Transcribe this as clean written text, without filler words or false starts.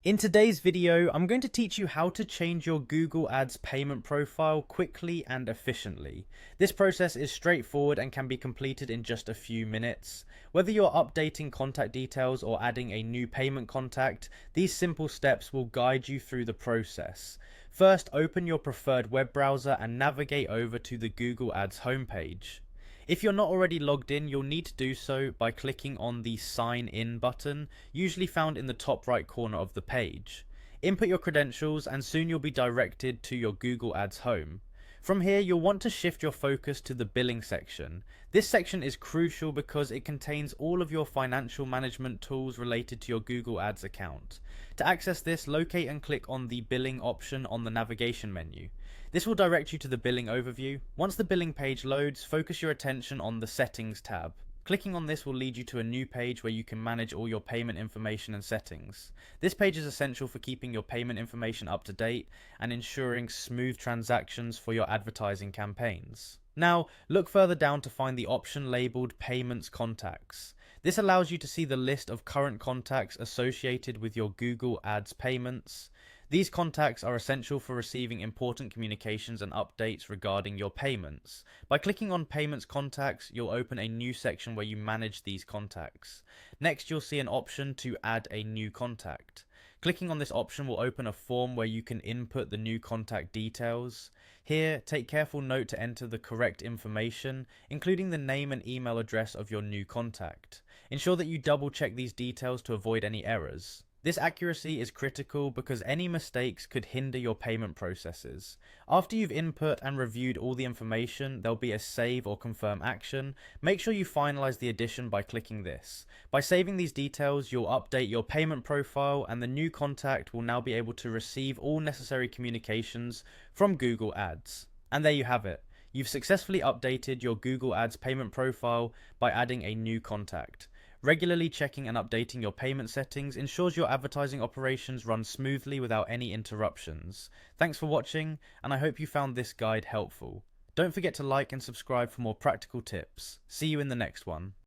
In today's video, I'm going to teach you how to change your Google Ads payment profile quickly and efficiently. This process is straightforward and can be completed in just a few minutes. Whether you're updating contact details or adding a new payment contact, these simple steps will guide you through the process. First, open your preferred web browser and navigate over to the Google Ads homepage. If you're not already logged in, you'll need to do so by clicking on the Sign In button, usually found in the top right corner of the page. Input your credentials and soon you'll be directed to your Google Ads home. From here, you'll want to shift your focus to the billing section. This section is crucial because it contains all of your financial management tools related to your Google Ads account. To access this, locate and click on the billing option on the navigation menu. This will direct you to the billing overview. Once the billing page loads, focus your attention on the settings tab. Clicking on this will lead you to a new page where you can manage all your payment information and settings. This page is essential for keeping your payment information up to date and ensuring smooth transactions for your advertising campaigns. Now, look further down to find the option labeled Payments Contacts. This allows you to see the list of current contacts associated with your Google Ads payments. These contacts are essential for receiving important communications and updates regarding your payments. By clicking on Payments Contacts, you'll open a new section where you manage these contacts. Next, you'll see an option to add a new contact. Clicking on this option will open a form where you can input the new contact details. Here, take careful note to enter the correct information, including the name and email address of your new contact. Ensure that you double check these details to avoid any errors. This accuracy is critical because any mistakes could hinder your payment processes. After you've input and reviewed all the information, there'll be a save or confirm action. Make sure you finalize the addition by clicking this. By saving these details, you'll update your payment profile and the new contact will now be able to receive all necessary communications from Google Ads. And there you have it. You've successfully updated your Google Ads payment profile by adding a new contact. Regularly checking and updating your payment settings ensures your advertising operations run smoothly without any interruptions. Thanks for watching, and I hope you found this guide helpful. Don't forget to like and subscribe for more practical tips. See you in the next one.